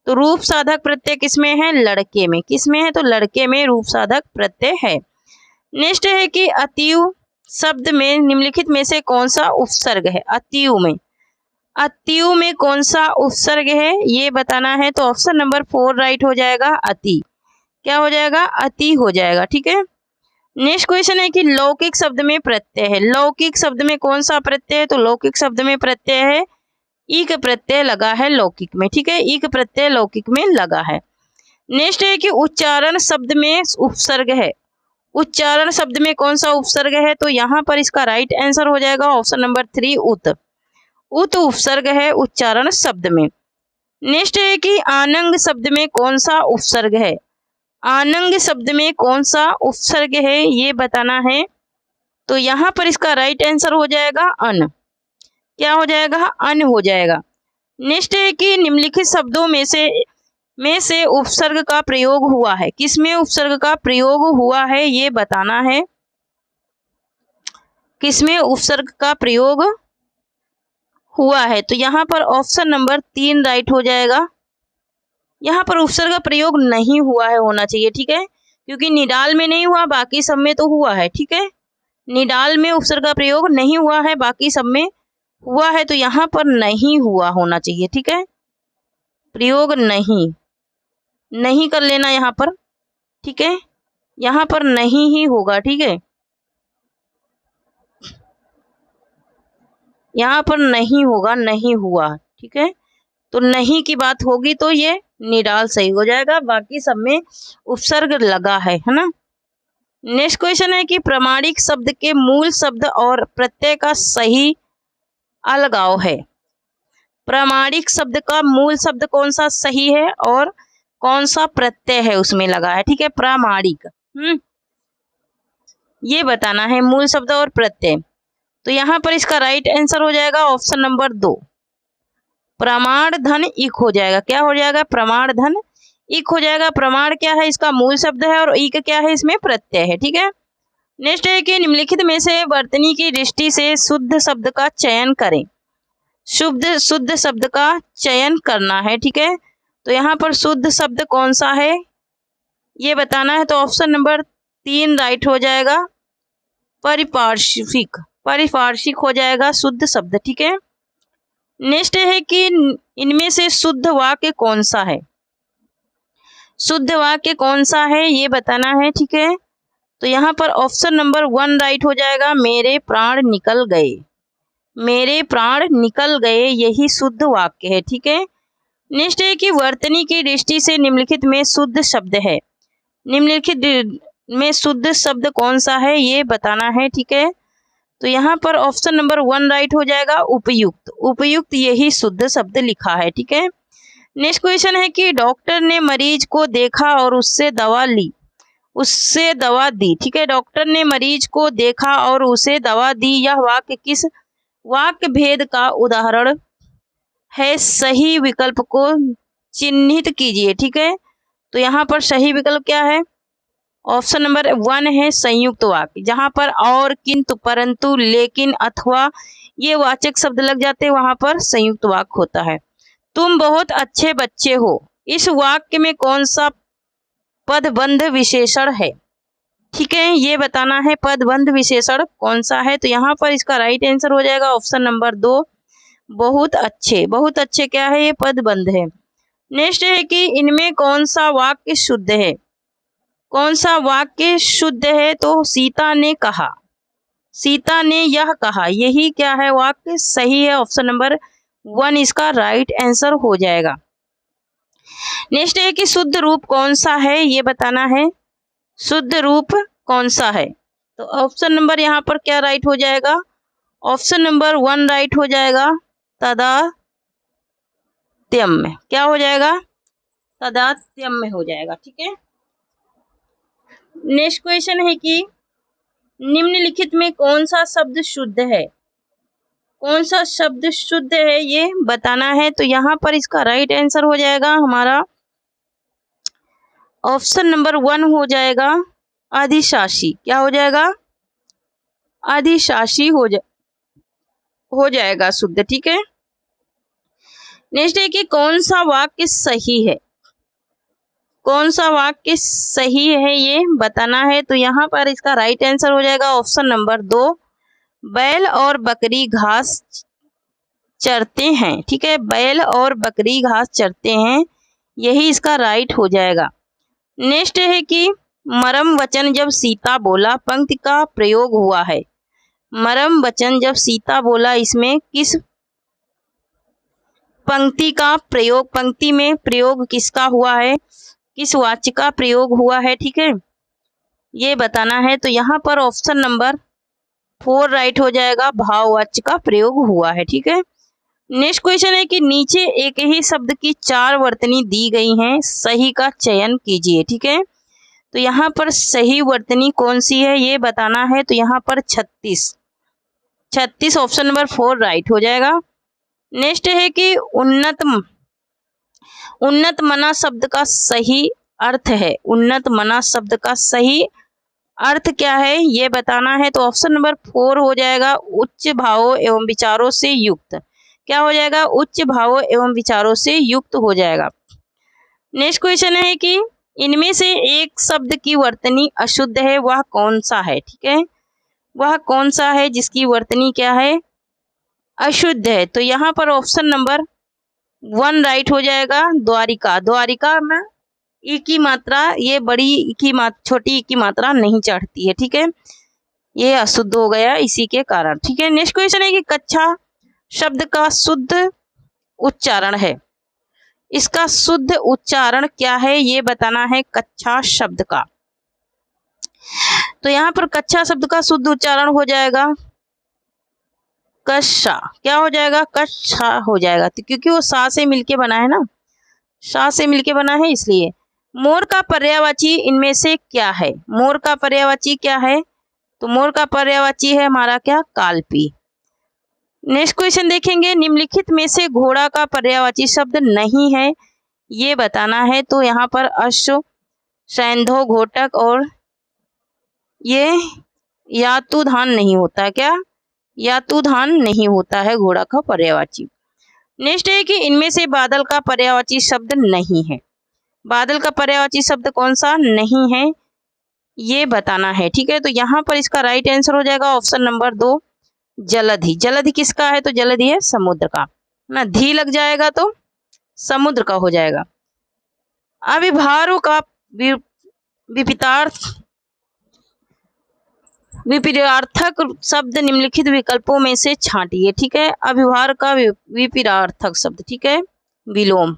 तो रूप साधक प्रत्यय किसमें है, लड़के में, किसमें है, तो लड़के में रूप साधक प्रत्यय है। नेक्स्ट है कि अतियु शब्द में निम्नलिखित में से कौन सा उपसर्ग है, अतियु में, अतियु में कौन सा उपसर्ग है ये बताना है, तो ऑप्शन नंबर 4 राइट हो जाएगा, अति, क्या हो जाएगा, अति हो जाएगा। ठीक है। नेक्स्ट क्वेश्चन है कि लौकिक शब्द में प्रत्यय है, लौकिक शब्द में कौन सा प्रत्यय है, तो लौकिक शब्द में प्रत्यय है, ईक प्रत्यय लगा है लौकिक में। ठीक है। ईक प्रत्यय लौकिक में लगा है। नेक्स्ट है कि उच्चारण शब्द में उपसर्ग है, उच्चारण शब्द में कौन सा उपसर्ग है, तो यहाँ पर इसका राइट आंसर हो जाएगा ऑप्शन नंबर 3 उत, उत उपसर्ग है उच्चारण शब्द में। नेक्स्ट है कि आनंग शब्द में कौन सा उपसर्ग है। आनंग शब्द में कौन सा उपसर्ग है ये बताना है। तो यहाँ पर इसका राइट आंसर हो जाएगा अन। क्या हो जाएगा? अन हो जाएगा। नेक्स्ट है कि निम्नलिखित शब्दों में से उपसर्ग का प्रयोग हुआ है। किसमें उपसर्ग का प्रयोग हुआ है ये बताना है। किसमें उपसर्ग का प्रयोग हुआ है? तो यहाँ पर ऑप्शन नंबर 3 राइट हो जाएगा। यहाँ पर उपसर्ग का प्रयोग नहीं हुआ है होना चाहिए, ठीक है, क्योंकि निडाल में नहीं हुआ, बाकी सब में तो हुआ है, ठीक है। निडाल में उपसर्ग का प्रयोग नहीं हुआ है, बाकी सब में हुआ है, तो यहाँ पर नहीं हुआ होना चाहिए, ठीक है। प्रयोग नहीं कर लेना यहाँ पर, ठीक है, यहाँ पर नहीं ही होगा, ठीक है, यहाँ पर नहीं होगा, नहीं हुआ, ठीक है। तो नहीं की बात होगी तो ये निडाल सही हो जाएगा, बाकी सब में उपसर्ग लगा है ना। नेक्स्ट क्वेश्चन है कि प्रामाणिक शब्द के मूल शब्द और प्रत्यय का सही अलगाव है। प्रामाणिक शब्द का मूल शब्द कौन सा सही है और कौन सा प्रत्यय है उसमें लगा है, ठीक है। प्रामाणिक ये बताना है, मूल शब्द और प्रत्यय। तो यहाँ पर इसका राइट आंसर हो जाएगा ऑप्शन नंबर 2, प्रमाण धन इक हो जाएगा। क्या हो जाएगा? प्रमाण धन इक हो जाएगा। प्रमाण क्या है? इसका मूल शब्द है और इक क्या है? इसमें प्रत्यय है, ठीक है। नेक्स्ट है कि निम्नलिखित में से वर्तनी की दृष्टि से शुद्ध शब्द का चयन करें। शुद्ध शब्द का चयन करना है, ठीक है। तो यहाँ पर शुद्ध शब्द कौन सा है ये बताना है। तो ऑप्शन नंबर 3 राइट हो जाएगा, परिपार्श्विक। परिपार्श्विक हो जाएगा शुद्ध शब्द, ठीक है। नेक्स्ट है कि इनमें से शुद्ध वाक्य कौन सा है। शुद्ध वाक्य कौन सा है ये बताना है, ठीक है। तो यहाँ पर ऑप्शन नंबर 1 राइट हो जाएगा, मेरे प्राण निकल गए। मेरे प्राण निकल गए, यही शुद्ध वाक्य है, ठीक है। नेक्स्ट है कि वर्तनी की दृष्टि से निम्नलिखित में शुद्ध शब्द है। निम्नलिखित में शुद्ध शब्द कौन सा है ये बताना है, ठीक है। तो यहाँ पर ऑप्शन नंबर 1 राइट हो जाएगा, उपयुक्त। उपयुक्त यही शुद्ध शब्द लिखा है, ठीक है। नेक्स्ट क्वेश्चन है कि डॉक्टर ने मरीज को देखा और उससे दवा दी, ठीक है। डॉक्टर ने मरीज को देखा और उसे दवा दी, यह वाक्य किस वाक्य भेद का उदाहरण है? सही विकल्प को चिन्हित कीजिए, ठीक है। तो यहाँ पर सही विकल्प क्या है? ऑप्शन नंबर 1 है संयुक्त वाक्य, जहां पर और, किंतु, परंतु, लेकिन, अथवा ये वाचक शब्द लग जाते हैं, वहां पर संयुक्त वाक्य होता है। तुम बहुत अच्छे बच्चे हो, इस वाक्य में कौन सा पदबंध विशेषण है, ठीक है, ये बताना है पदबंध विशेषण कौन सा है। तो यहाँ पर इसका राइट आंसर हो जाएगा ऑप्शन नंबर 2, बहुत अच्छे। बहुत अच्छे क्या है? ये पदबंध है। नेक्स्ट है कि इनमें कौन सा वाक्य शुद्ध है। कौन सा वाक्य शुद्ध है? तो सीता ने कहा, सीता ने यह कहा, यही क्या है? वाक्य सही है। ऑप्शन नंबर 1 इसका राइट आंसर हो जाएगा। नेक्स्ट है कि शुद्ध रूप कौन सा है ये बताना है। शुद्ध रूप कौन सा है? तो ऑप्शन नंबर यहाँ पर क्या राइट हो जाएगा? ऑप्शन नंबर 1 राइट हो जाएगा, तादात्म्य। क्या हो जाएगा? तादात्म्य हो जाएगा, ठीक है। नेक्स्ट क्वेश्चन है कि निम्नलिखित में कौन सा शब्द शुद्ध है। कौन सा शब्द शुद्ध है ये बताना है। तो यहाँ पर इसका राइट आंसर हो जाएगा हमारा ऑप्शन नंबर 1 हो जाएगा, अधिशासी। क्या हो जाएगा? अधिशासी हो जाएगा शुद्ध, ठीक है। नेक्स्ट है कि कौन सा वाक्य सही है। कौन सा वाक्य सही है ये बताना है। तो यहाँ पर इसका राइट आंसर हो जाएगा ऑप्शन नंबर 2, बैल और बकरी घास चरते हैं, ठीक है। बैल और बकरी घास चरते हैं, यही इसका राइट हो जाएगा। नेक्स्ट है कि मरम वचन जब सीता बोला पंक्ति का प्रयोग हुआ है। मरम वचन जब सीता बोला, इसमें किस पंक्ति का प्रयोग, पंक्ति में प्रयोग किसका हुआ है, किस वाच्य का प्रयोग हुआ है, ठीक है, ये बताना है। तो यहाँ पर ऑप्शन नंबर 4 राइट हो जाएगा, भाववाच्य का प्रयोग हुआ है, ठीक है। नेक्स्ट क्वेश्चन है कि नीचे एक ही शब्द की 4 वर्तनी दी गई हैं, सही का चयन कीजिए। ठीक है, तो यहाँ पर सही वर्तनी कौन सी है ये बताना है। तो यहाँ पर 36 ऑप्शन नंबर 4 राइट हो जाएगा। नेक्स्ट है कि उन्नत मना शब्द का सही अर्थ है। उन्नत मना शब्द का सही अर्थ क्या है ये बताना है। तो ऑप्शन नंबर 4 हो जाएगा, उच्च भावों एवं विचारों से युक्त। क्या हो जाएगा, उच्च भावों एवं विचारों से युक्त हो जाएगा। नेक्स्ट क्वेश्चन है कि इनमें से एक शब्द की वर्तनी अशुद्ध है, वह कौन सा है। ठीक है, वह कौन सा है जिसकी वर्तनी क्या है, अशुद्ध है। तो यहाँ पर ऑप्शन नंबर 1 राइट हो जाएगा, द्वारिका। द्वारिका में ई की मात्रा, ये बड़ी ई की छोटी ई की मात्रा नहीं चढ़ती है। ठीक है, ये अशुद्ध हो गया इसी के कारण। ठीक है, नेक्स्ट क्वेश्चन है कि कक्षा शब्द का शुद्ध उच्चारण है, इसका शुद्ध उच्चारण क्या है ये बताना है कक्षा शब्द का। तो यहाँ पर कक्षा शब्द का शुद्ध उच्चारण हो जाएगा कक्षा। क्या हो जाएगा, कक्षा हो जाएगा, तो क्योंकि वो सा से मिलके बना है ना, सा से मिलके बना है इसलिए। मोर का पर्यायवाची इनमें से क्या है, मोर का पर्यायवाची क्या है। तो मोर का पर्यायवाची है हमारा क्या, कालपी। नेक्स्ट क्वेश्चन देखेंगे, निम्नलिखित में से घोड़ा का पर्यायवाची शब्द नहीं है ये बताना है। तो यहाँ पर अश्व, सैंधव, घोटक और ये यातुधान नहीं होता है। क्या, यातुधान नहीं होता है घोड़ा का पर्यायवाची। नेक्स्ट है कि इनमें से बादल का पर्यायवाची शब्द नहीं है। बादल का पर्यायवाची शब्द कौन सा नहीं है ये बताना है। ठीक है, तो यहाँ पर इसका राइट आंसर हो जाएगा ऑप्शन नंबर 2, जलधि। जलधि किसका है, तो जलधि है समुद्र का ना, धी लग जाएगा तो समुद्र का हो जाएगा। अभिभारों का विपरीतार्थक शब्द निम्नलिखित विकल्पों में से छांटिए। ठीक है, अभिभार का विपरीतार्थक शब्द, ठीक है, विलोम।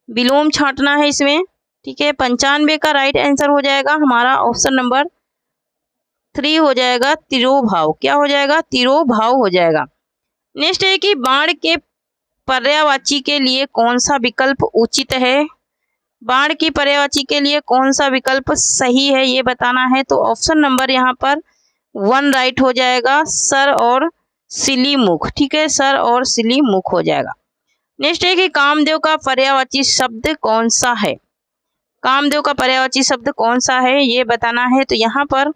विलोम छांटना है इसमें। ठीक है, 95 का राइट आंसर हो जाएगा हमारा ऑप्शन नंबर 3 हो जाएगा, तिरोभाव। क्या हो जाएगा, तिरोभाव हो जाएगा। नेक्स्ट है कि बाण के पर्यायवाची के लिए कौन सा विकल्प उचित है। बाण की पर्यायवाची के लिए कौन सा विकल्प सही है ये बताना है। तो ऑप्शन नंबर यहाँ पर 1 राइट हो जाएगा, सर और सिलीमुख। ठीक है, सर और सिलीमुख हो जाएगा। नेक्स्ट है कि कामदेव का पर्यायवाची शब्द कौन सा है। कामदेव का पर्यायवाची शब्द कौन सा है ये बताना है। तो यहाँ पर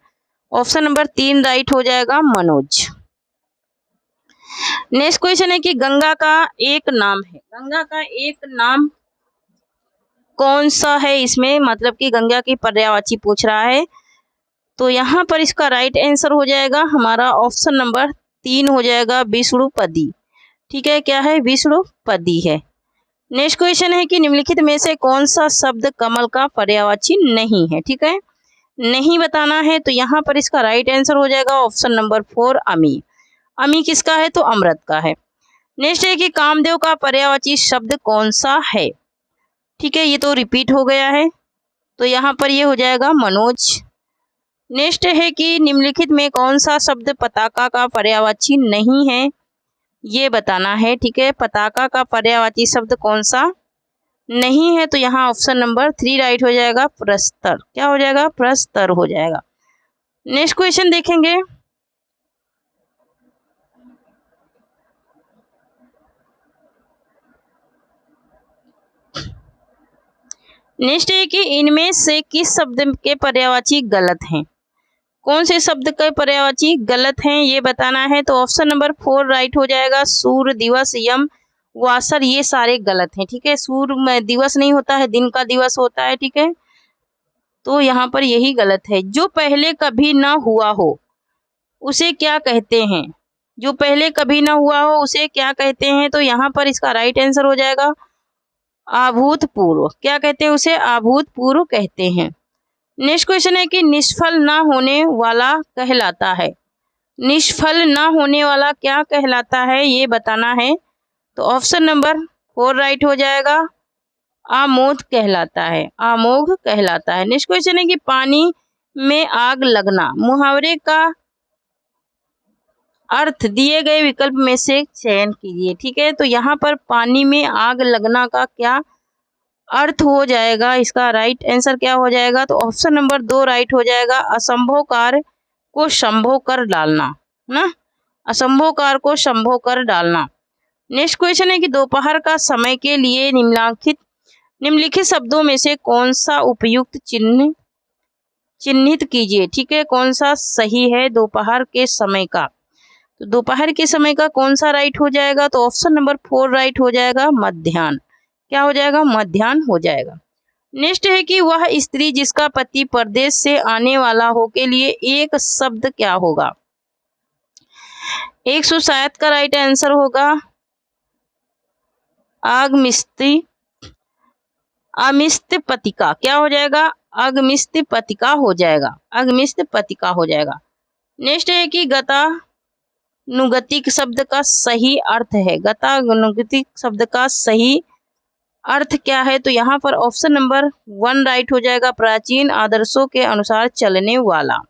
ऑप्शन नंबर 3 राइट हो जाएगा, मनोज। नेक्स्ट क्वेश्चन है कि गंगा का एक नाम है, गंगा का एक नाम कौन सा है इसमें, मतलब कि गंगा की पर्यायवाची पूछ रहा है। तो यहाँ पर इसका राइट आंसर हो जाएगा हमारा ऑप्शन नंबर 3 हो जाएगा, विष्णुपदी। ठीक है, क्या है, विष्णुपदी है। नेक्स्ट क्वेश्चन है कि निम्नलिखित में से कौन सा शब्द कमल का पर्यायवाची नहीं है। ठीक है, नहीं बताना है। तो यहाँ पर इसका राइट आंसर हो जाएगा ऑप्शन नंबर 4, अमी। अमी किसका है, तो अमृत का है। नेक्स्ट है कि कामदेव का पर्यायवाची शब्द कौन सा है। ठीक है, ये तो रिपीट हो गया है, तो यहाँ पर ये हो जाएगा, मनोज। नेक्स्ट है कि निम्नलिखित में कौन सा शब्द पताका का पर्यायवाची नहीं है ये बताना है। ठीक है, पताका का पर्यायवाची शब्द कौन सा नहीं है। तो यहाँ ऑप्शन नंबर 3 राइट हो जाएगा, प्रस्तर। क्या हो जाएगा, प्रस्तर हो जाएगा। नेक्स्ट क्वेश्चन देखेंगे, नेक्स्ट है कि इनमें से किस शब्द के पर्यायवाची गलत हैं। कौन से शब्द के पर्यायवाची गलत हैं ये बताना है। तो ऑप्शन नंबर 4 राइट हो जाएगा, सूर्य, दिवस, यम, वासर, ये सारे गलत हैं। ठीक है, सूर्य में दिवस नहीं होता है, दिन का दिवस होता है। ठीक है, तो यहाँ पर यही गलत है। जो पहले कभी ना हुआ हो उसे क्या कहते हैं, जो पहले कभी ना हुआ हो उसे क्या कहते हैं। तो यहाँ पर इसका राइट आंसर हो जाएगा, अभूतपूर्व। क्या कहते हैं उसे, अभूतपूर्व कहते हैं। नेक्स्ट क्वेश्चन है कि निष्फल ना होने वाला कहलाता है। निष्फल ना होने वाला क्या कहलाता है ये बताना है। तो ऑप्शन नंबर 4 राइट हो जाएगा, आमोद कहलाता है, आमोघ कहलाता है। नेक्स्ट क्वेश्चन है कि पानी में आग लगना मुहावरे का अर्थ दिए गए विकल्प में से चयन कीजिए। ठीक है, तो यहाँ पर पानी में आग लगना का क्या अर्थ हो जाएगा, इसका राइट आंसर क्या हो जाएगा, तो ऑप्शन नंबर 2 राइट हो जाएगा, असंभव कार्य को संभव कर डालना ना, असंभव कार्य को संभव कर डालना। नेक्स्ट क्वेश्चन है कि दोपहर का समय के लिए निम्नलिखित शब्दों में से कौन सा उपयुक्त चिन्हित कीजिए। ठीक है, कौन सा सही है दोपहर के समय का, तो दोपहर के समय का कौन सा राइट हो जाएगा, तो ऑप्शन नंबर 4 राइट हो जाएगा, मध्याह्न। क्या हो जाएगा, मध्याह्न हो जाएगा। नेक्स्ट है कि वह स्त्री जिसका पति परदेश से आने वाला हो के लिए एक शब्द क्या होगा। 107 का राइट आंसर होगा अमिस्त पतिका। क्या हो जाएगा, अगमिस्त पतिका हो जाएगा, अगमिस्त पतिका हो जाएगा। नेक्स्ट है कि गतानुगतिक शब्द का सही अर्थ है, गतानुगतिक शब्द का सही अर्थ क्या है, तो यहाँ पर ऑप्शन नंबर 1 राइट हो जाएगा, प्राचीन आदर्शों के अनुसार चलने वाला।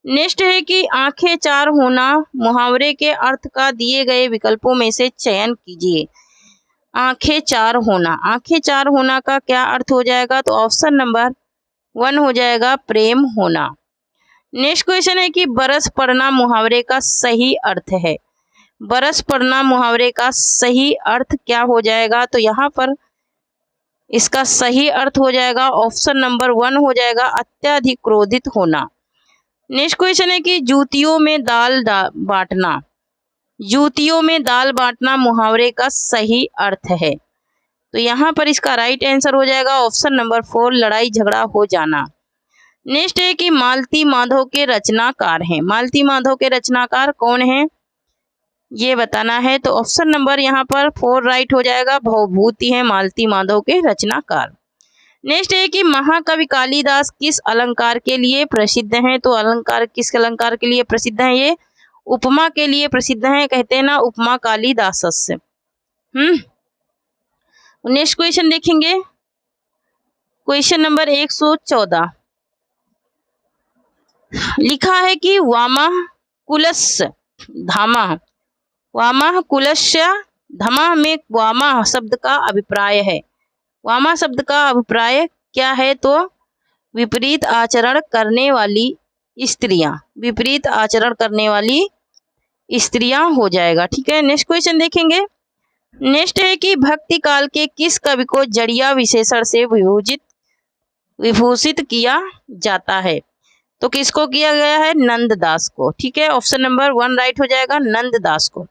नेक्स्ट है कि आंखें चार होना मुहावरे के अर्थ का दिए गए विकल्पों में से चयन कीजिए। आंखें चार होना का क्या अर्थ हो जाएगा, तो ऑप्शन नंबर 1 हो जाएगा, प्रेम होना। नेक्स्ट क्वेश्चन है कि बरस पड़ना मुहावरे का सही अर्थ है, बरस पड़ना मुहावरे का सही अर्थ क्या हो जाएगा, तो यहाँ पर इसका सही अर्थ हो जाएगा, ऑप्शन नंबर 1 हो जाएगा, अत्यधिक क्रोधित होना। नेक्स्ट क्वेश्चन है कि जूतियों में दाल बांटना, जूतियों में दाल बांटना मुहावरे का सही अर्थ है, तो यहाँ पर इसका राइट आंसर हो जाएगा, ऑप्शन नंबर 4 लड़ाई झगड़ा हो जाना। नेक्स्ट है कि मालती माधव के रचनाकार हैं, मालती माधव के रचनाकार कौन है ये बताना है, तो ऑप्शन नंबर यहाँ पर 4 राइट हो जाएगा, भवभूति है मालती माधव के रचनाकार। नेक्स्ट है कि महाकवि कालिदास किस अलंकार के लिए प्रसिद्ध हैं, तो अलंकार किस अलंकार के लिए प्रसिद्ध है, ये उपमा के लिए प्रसिद्ध है, कहते हैं ना उपमा कालिदासस्य। नेक्स्ट क्वेश्चन देखेंगे, क्वेश्चन नंबर 114 लिखा है कि वामः कुलस्य धामः, वामः कुलस्य धमः में वामः शब्द का अभिप्राय है, वामः शब्द का अभिप्राय क्या है, तो विपरीत आचरण करने वाली स्त्रियां, विपरीत आचरण करने वाली स्त्रियां हो जाएगा। ठीक है, नेक्स्ट क्वेश्चन देखेंगे। नेक्स्ट है कि भक्ति काल के किस कवि को जड़िया विशेषण से विभूषित किया जाता है, तो किसको किया गया है, नंददास को। ठीक है, ऑप्शन नंबर 1 राइट हो जाएगा, नंददास को।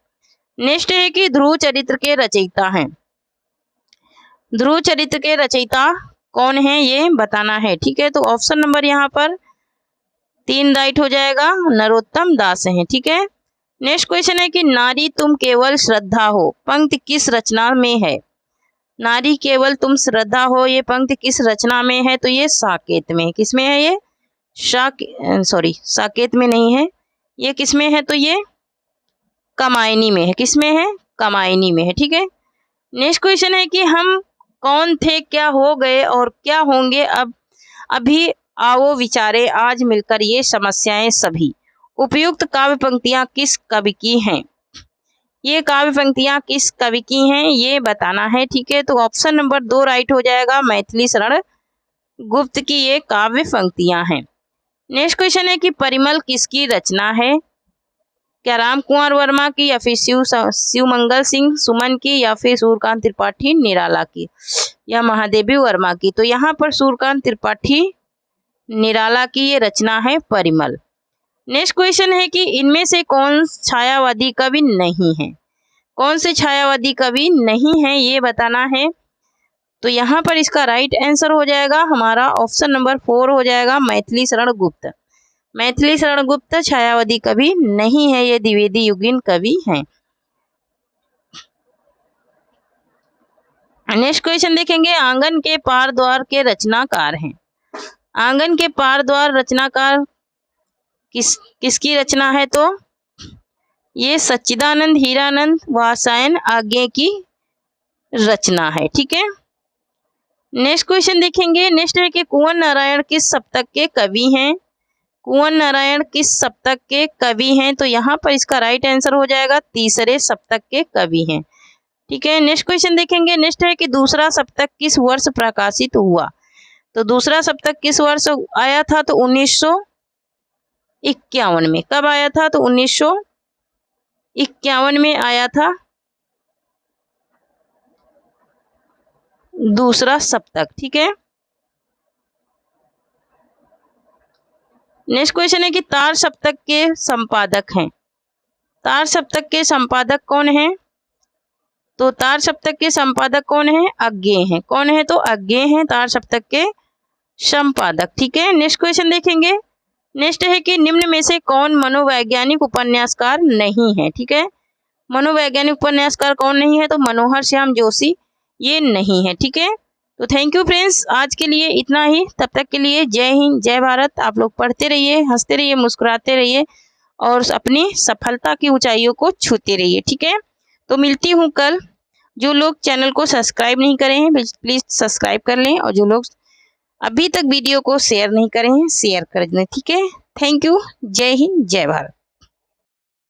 नेक्स्ट है कि ध्रुव चरित्र के रचयिता हैं, ध्रुव चरित्र के रचयिता कौन है ये बताना है। ठीक है, तो ऑप्शन नंबर यहाँ पर 3 राइट हो जाएगा, नरोत्तम दास हैं। ठीक है, नेक्स्ट क्वेश्चन है कि नारी तुम केवल श्रद्धा हो पंक्ति किस रचना में है, नारी केवल तुम श्रद्धा हो ये पंक्ति किस रचना में है, तो ये साकेत में, किसमें है ये, साकेत में नहीं है, ये किसमें है, तो ये कामायनी में है, किसमें है, कामायनी में है। ठीक है, नेक्स्ट क्वेश्चन है कि हम कौन थे, क्या हो गए और क्या होंगे अब अभी आओ विचारे आज मिलकर ये समस्याएं सभी। उपयुक्त काव्य पंक्तियां किस कवि की हैं, ये काव्य पंक्तियां किस कवि की हैं ये बताना है। ठीक है, तो ऑप्शन नंबर 2 राइट हो जाएगा, मैथिली शरण गुप्त की ये काव्य पंक्तियां हैं। नेक्स्ट क्वेश्चन है कि परिमल किसकी रचना है, क्या राम कुंवर वर्मा की या फिर शिवमंगल सिंह सुमन की या फिर सूर्यकांत त्रिपाठी निराला की या महादेवी वर्मा की, तो यहाँ पर सूर्यकांत त्रिपाठी निराला की ये रचना है परिमल। नेक्स्ट क्वेश्चन है कि इनमें से कौन छायावादी कवि नहीं है, कौन से छायावादी कवि नहीं है ये बताना है, तो यहाँ पर इसका राइट आंसर हो जाएगा हमारा ऑप्शन नंबर 4 हो जाएगा, मैथिली शरण गुप्त। मैथिली शरण गुप्त छायावादी कवि नहीं है, ये द्विवेदी युगीन कवि हैं। नेक्स्ट क्वेश्चन देखेंगे, आंगन के पार द्वार के रचनाकार हैं, आंगन के पार द्वार रचनाकार किसकी रचना है, तो ये सच्चिदानंद हीरानंद वात्स्यायन आज्ञे की रचना है। ठीक है, नेक्स्ट क्वेश्चन देखेंगे। नेक्स्ट है कि कुंवर नारायण किस सप्तक के कवि हैं, कुंवर नारायण किस सप्तक के कवि हैं? तो यहाँ पर इसका राइट आंसर हो जाएगा तीसरे सप्तक के कवि हैं। ठीक है, नेक्स्ट क्वेश्चन देखेंगे। नेक्स्ट है कि दूसरा सप्तक किस वर्ष प्रकाशित हुआ? तो दूसरा सप्तक किस वर्ष आया था? तो 1951 में। कब आया था? तो 1951 में आया था दूसरा सप्तक। ठीक है, नेक्स्ट क्वेश्चन है कि तार सप्तक के संपादक हैं। तार सप्तक के संपादक कौन हैं? तो तार सप्तक के संपादक कौन है? अज्ञेय हैं। कौन है? तो अज्ञेय हैं तार सप्तक के संपादक। ठीक है, नेक्स्ट क्वेश्चन देखेंगे। नेक्स्ट है कि निम्न में से कौन मनोवैज्ञानिक उपन्यासकार नहीं है? ठीक है, मनोवैज्ञानिक उपन्यासकार कौन नहीं है? तो मनोहर श्याम जोशी ये नहीं है। ठीक है, तो थैंक यू फ्रेंड्स, आज के लिए इतना ही। तब तक के लिए जय हिंद, जय भारत। आप लोग पढ़ते रहिए, हंसते रहिए, मुस्कुराते रहिए और अपनी सफलता की ऊंचाइयों को छूते रहिए। ठीक है, तो मिलती हूँ कल। जो लोग चैनल को सब्सक्राइब नहीं करे हैं प्लीज़ सब्सक्राइब कर लें, और जो लोग अभी तक वीडियो को शेयर नहीं करे हैं शेयर कर दें। ठीक है, थैंक यू, जय हिंद, जय भारत।